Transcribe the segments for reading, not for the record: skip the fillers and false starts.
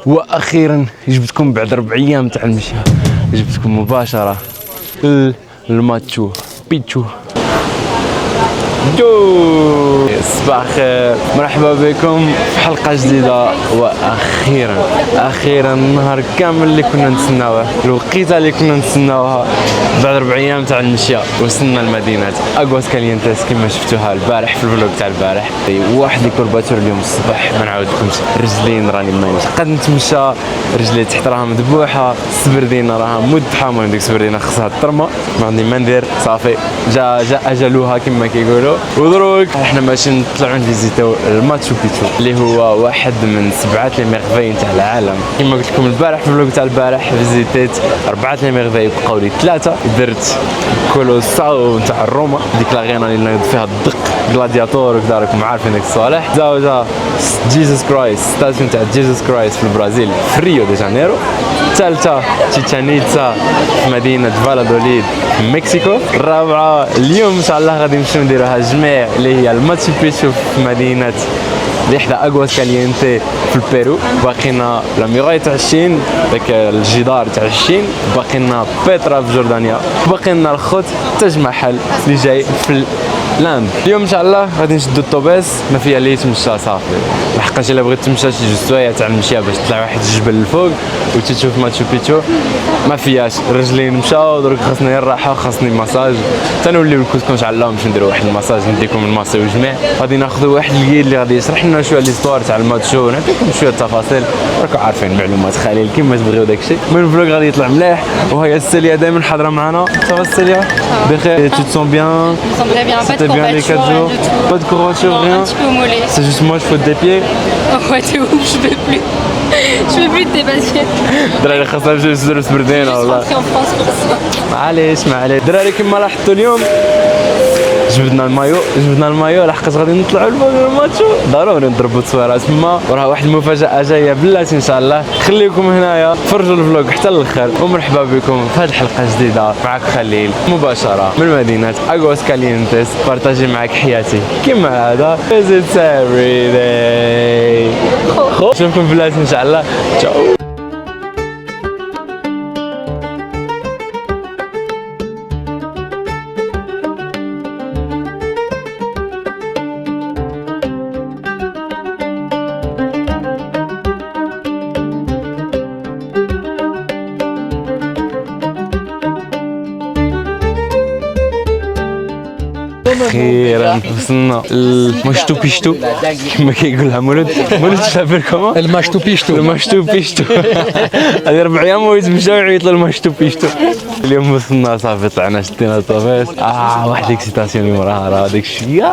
واخيرا جبتكم بعد 4 ايام تاع المشي، جبتكم مباشره الماتشو بيتشو. جو صباح الخير، مرحبا بكم في حلقه جديده. واخيرا النهار كامل اللي كنا نتسناوه، الوقيته اللي كنا نتسناوها بعد 4 ايام تاع المشي، وصلنا لمدينه اغواس كالينتيس كما شفتوها البارح في الفلوق تاع البارح. واحد الكورباتور اليوم الصباح ما نعاودكمش، رجلين راني مانيش قد نتمشى، رجلي تحت راها مذبوحه، السبردينه راها مدحه، المهم ديك السبردينه خصها ترمى، ما عندي ما ندير، صافي جا اجلوها كما كيقولوا. ودروك احنا ماشي نطلعوا نفيزيتاو الماتشو بيتشو اللي هو واحد من 7 لي ميرفاي تاع العالم. كما قلت لكم البارح في الفلوق تاع البارح فيزيتيت 4 لي ميرفاي، بقاو لي 3. درت كولوساو تاع روما، ديك لاغينا اللي نايض فيها الدق، غلادياتور وكذا، راكم عارفين داك الصوالح. جا جيسوس كرايست، ستاسيون تاع جيسوس كرايست في البرازيل في ريو دي جانيرو. الثالثة تشيتشانيتسا في مدينة فالادوليد في مكسيكو. الرابعة اليوم ان شاء الله غادي نمشيو نديروها جميع اللي هي الماتشو بيتشو في مدينة اللي حدا اغواس كالينتي في البيرو. باقينا لا ميغاي تاع الشين، داك الجدار تاع الشين. باقينا بيترا في جوردانيا. باقينا الخوت تاج محل اللي جاي في لاند. اليوم ان شاء الله غادي نشدو الطوبيس، ما فيها اللي يتمشى صافي، لحقاش الا بغيت تمشى شي 2 سوايع تاع المشي باش تطلع واحد الجبل للفوق وتشوف ماتشو بيتشو ما فيهاش. رجلين مشاو، درك خاصني الراحه، خاصني مساج، تنوليو الكوسكون نشعلوها باش نديرو واحد المساج، نديكم الماسيو جميع. غادي ناخذوا واحد الجيد اللي غادي يشرح لنا شويه ليستوار تاع الماتشو، نعطيكم شويه التفاصيل، راكم عارفين معلومات خليل كيما تبغيو داكشي. من الفلوق غادي يطلع مليح. وهي الساليه دائما حاضره معنا. صافا الساليه بخير؟ تو تسون بيان؟ C'était bien les 4 jours, pas de courbature, rien. Un petit peu au mollet. C'est juste moi, je faute des pieds. Ouais, t'es ouf, je peux plus. Je peux plus de tes baskets. دراري خاصنا نمشيو نسدرو سبردينة والله. Je suis rentrée en France pour ça. معليش دراري كيما لاحظتوا اليوم جبدنا المايو لحقاش غادي نطلعوا لفوق الماتشو، ضروري نضربوا تصويرات تما، وراه واحد المفاجأة جاية بلاتي ان شاء الله. خليكم هنايا تفرجوا الفلوق حتى للاخر، ومرحبا بكم في هذه الحلقة الجديدة. معك خليل مباشرة من مدينة اغواس كالينتيس، بارطاجي معك حياتي كيما العادة. Visits every day. نشوفكم بلاتي ان شاء الله. تشاو. اخيرا وصلنا المشتو بيشتو كما كيقولها مولود شافر كما المشتو بيشتو. هذه 4 ايام ويتمشاو يعيط للمشتو بيشتو. اليوم وصلنا صافي، طلعنا شدينا الطوبيس. واحد اكسيتاسيون اليوم، راه داك الشيء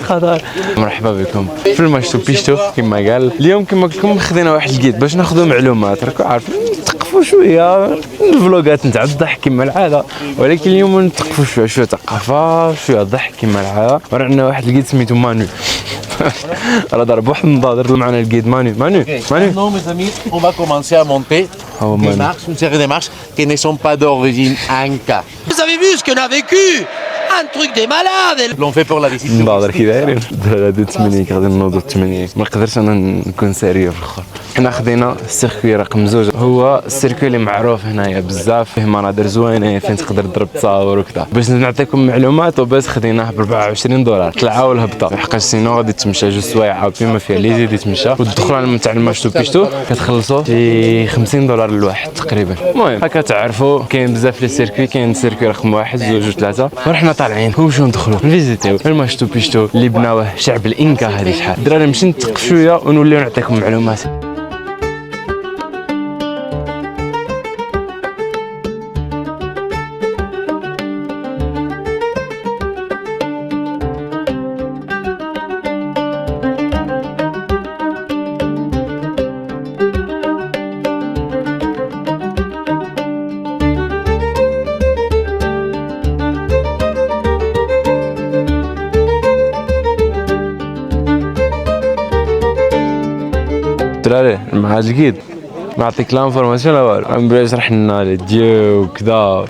خطر. مرحبا بكم في المشتو بيشتو كما قال. اليوم كما قلت لكم خدينا واحد الجيد باش ناخذوا معلومات، راكم عارفين نتقفوا شويه الفلوقات نتاع الضحك كما العاده، ولكن اليوم نتقفوا شويه ثقافه، شويه ضحك كما العاده. ورعنا واحد الجيد سميتو مانو. راه ضرب واحد النضاضر معنا الجيد مانو. Non mes amis, on va commencer à monter des marches, une série de marches qui ne sont pas d'origine inca. Vous avez vu ce qu'on a vécu? Un truc des malades. L'on fait pour la visite. نضاضر كي دايرين هادو 8 غادي نوضو 8. ما نقدرش انا نكون سيريو في الاخر. حنا خدينا السيركوي رقم 2، هو السيركوي اللي معروف هنايا بزاف، فيه مناظر زوينه فين تقدر تضرب تصاور وكذا. باش نعطيكم معلومات وبس خديناه ب $24 طلعه والهبطه، حقاش سينو غادي تمشى 2 سوايع عاوتاني ما فيها اللي يزيد يتمشى. والدخله تاع الماتشو بيشتو كتخلصوا شي $50 الواحد تقريبا. المهم هكا تعرفوا كاين بزاف لي سيركوي، كاين سيركوي رقم 1 2 3، ورحنا طالعين ونمشيو ندخلوا نفيزيتيو الماتشو بيشتو اللي بناوه شعب الانكا. هذه شحال الدراري نمشي نتقف شويه ونوليو نعطيكم معلومات. دراري مع الجيد نعطيك لانفورماسيون لا والو، عم يشرح لنا الديو وكذا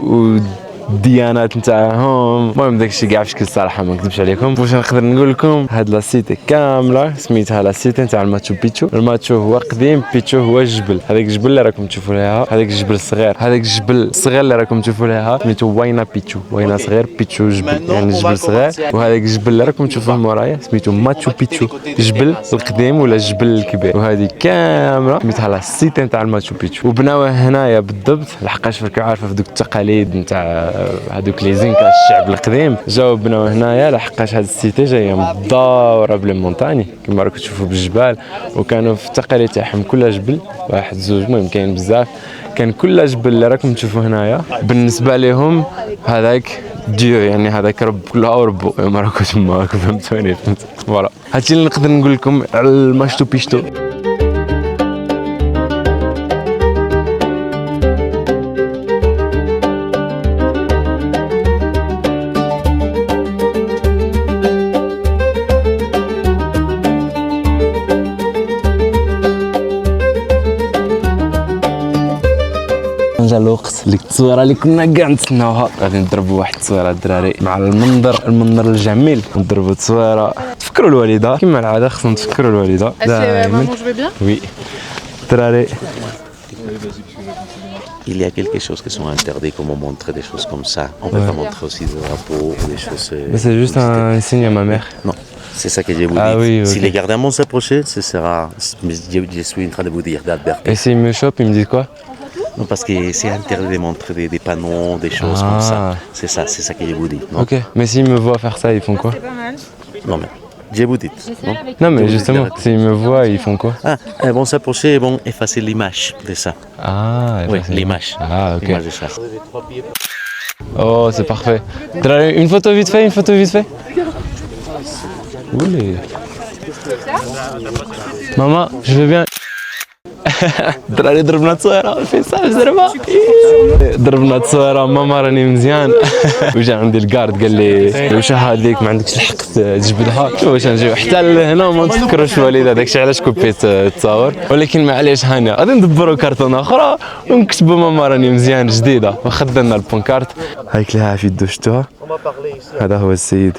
الديانات نتاعهم. المهم داكشي كاع بشكل صراحه ما نكذبش عليكم. واش نقدر نقول لكم هاد لا سيتي كامله سميتها لا سيتي نتاع الماتشو بيتشو. الماتشو هو قديم، بيتشو هو الجبل. هذاك الجبل اللي راكم تشوفوا ليها، هذاك الجبل الصغير، هذاك الجبل الصغير اللي راكم تشوفوا ليها سميتو واينا بيتشو. واينا صغير، بيتشو جبل، يعني الجبل صغير. وهذاك الجبل اللي راكم تشوفوه مورايا سميتو ماتشو بيتشو، الجبل القديم ولا الجبل الكبير. وهذه كامله سميتها لا سيتي نتاع الماتشو بيتشو. وبناوها هنايا بالضبط لحقاش راكم عارفه في دوك التقاليد نتاع هذوك لي زينكا الشعب القديم جاو بناوها هنايا لحقاش هذه السيتي جايه مدوره بلي مونتاني كما راكم تشوفوا بالجبال. وكانوا في التقاليد تاعهم كل جبل واحد زوج، المهم كاين بزاف، كان كل جبل اللي راكم تشوفوا هنايا بالنسبه لهم هذاك ديو، يعني هذاك رب كلها وربو ما راكم تما راكم فهمتوني. فوالا هادشي اللي نقدر نقول لكم على الماتشو بيتشو. جا الوقت اللي التصويره اللي كنا كاع نتسناوها. غادي نضربوا واحد التصويره الدراري مع المنظر الجميل. نضربوا تصويره تفكروا الوالده كما العاده، خصنا نتفكروا الوالده دائما. وي الدراري Il y a quelque chose qui sont interdits, comme on montrer des choses comme ça. On peut pas montrer aussi des drapeaux, des choses. Mais c'est juste un signe à ma mère. Non, c'est ça que je vous dis. Oui, okay. Si les gardiens vont s'approcher, ce sera. Mais je suis en train de vous dire d'Albert. Et s'ils me chopent, ils me disent quoi? Non, parce que c'est interdit de montrer des panneaux, des choses comme ça. C'est ça que je vous dis. Non. Ok, mais s'ils me voient faire ça, ils font quoi? Non, mais je vous dis. Non, mais justement, s'ils me voient, ils font quoi? Ah, ils vont s'approcher et vont effacer l'image de ça. Ah, oui, l'image. Ah, ok. L'image de ça. Oh, c'est parfait. Une photo vite fait, une photo vite fait. Oulé. Maman, je veux bien. دراري ضربنا تصويره في صاحب زربه، ضربنا تصويره ماما راني مزيان. وجا عندي الكارد قال لي واش هذيك ما عندكش الحق تجبدها. واش نجيو حتى لهنا وما نتفكروش والده داكشي علاش كوبيت التصاور. ولكن معليش هاني غادي ندبروا كارطونه اخرى ونكتبوا ماما راني مزيان جديده. واخذنا لنا البونكارت هايك لها في يدو شفتوها. هذا هو السيد.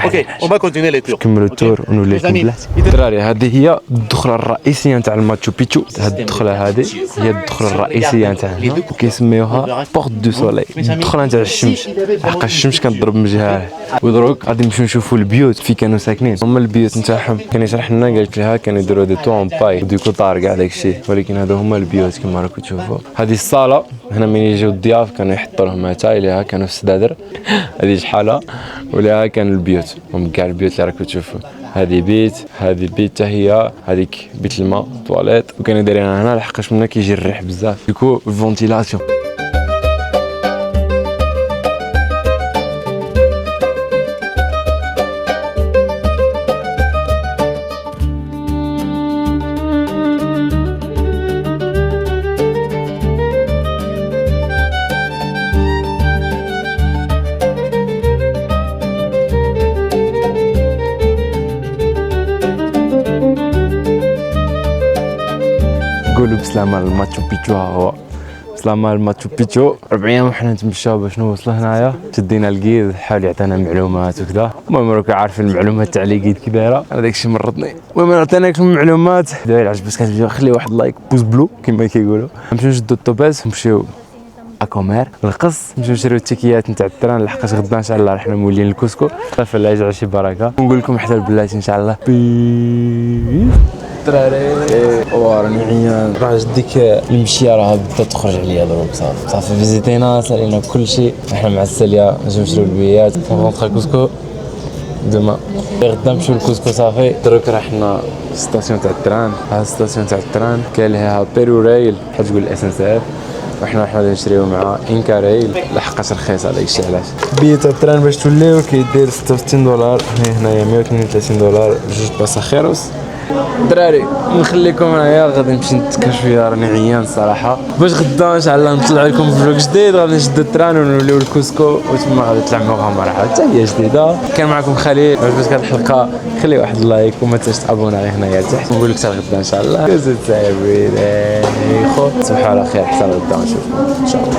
Ok, on va continuer les tours. كملوا التور ونوليكم بلاتي. دراري هذه هي الدخله الرئيسيه نتاع الماتشو بيتشو. هذه الدخله هذه هي الدخله الرئيسيه نتاعنا وكيسميوها بورت دو سولي، الدخله نتاع الشمس. حقاش الشمس كتضرب من جهه. ودروك غادي نمشيو نشوفوا البيوت في كانوا ساكنين. هما البيوت نتاعهم كان يشرح لنا قال لها كانوا يديروا دي تو اون باي وديكو طار كاع داكشي، ولكن هذا هما البيوت كما راكم تشوفوا. هذه الصاله هنا من يجيو الضياف كانوا يحطوا لهم اتاي ليها كانوا في السدادر. هذه شحاله وليها كان البيوت، هم كاع البيوت اللي راكم تشوفوا. هذه بيت حتى هي هذيك بيت الماء طواليت. وكانوا دايرينها هنا لحقاش منا كيجي الريح بزاف ديكو الفونتيلاسيون. قولوا بسلامة الماتشو بيتشو. ها هو بسلامة الماتشو بيتشو. 4 ايام وحنا نتمشاو باش نوصلوا هنايا. شدينا الكيد حاول يعطينا معلومات وكذا. المهم راكم عارفين المعلومات تاع لي كيد كي دايره، انا داكشي مرضني. المهم عطيناكم المعلومات. اذا عجبتك خلي واحد لايك بوز بلو كما كيقولوا. نمشيو نشدو الطوباز نمشيو اكومير القص، نمشيو نشريو التيكيات نتاع التران لحقاش غدا ان شاء الله رحنا مولين الكسكو. صافي الله يجعل شي بركه ونقول لكم حتى البلاتي ان شاء الله. بيس الدراري. راني عيان راه ديك المشيه راه بدات تخرج عليا دروك. صافي فيزيتينا سالينا كلشي. احنا مع الساليه نجيو نشريو البيات ونروحو الكسكو دوما. غدا نمشيو للكسكو. صافي دروك راه حنا ستاسيون تاع التران. ها ستاسيون تاع التران كاين لها بيرو رايل بحال تقول اس ان سي اف، وحنا غادي نشريو مع انكا رايل لحقاش رخيص على داكشي. علاش بيت التران باش توليو كيدير 66 دولار، هنايا 132 دولار جوج باساخيروس. دراري نخليكم هنايا غادي نمشي نتكا شويه راني عيان الصراحه. باش غدا ان شاء الله نطلع لكم فلوق جديد غادي نشدو التران ونوليو الكسكو وتما غادي تطلع مغامره حتى هي جديده. كان معكم خليل. عجبتك هذه الحلقه خلي واحد اللايك وما تنساش تابونا عليه هنايا تحت. نقول لك حتى غدا ان شاء الله. زيد سايبين خو تصبحوا على خير حتى غدا نشوفكم ان شاء الله.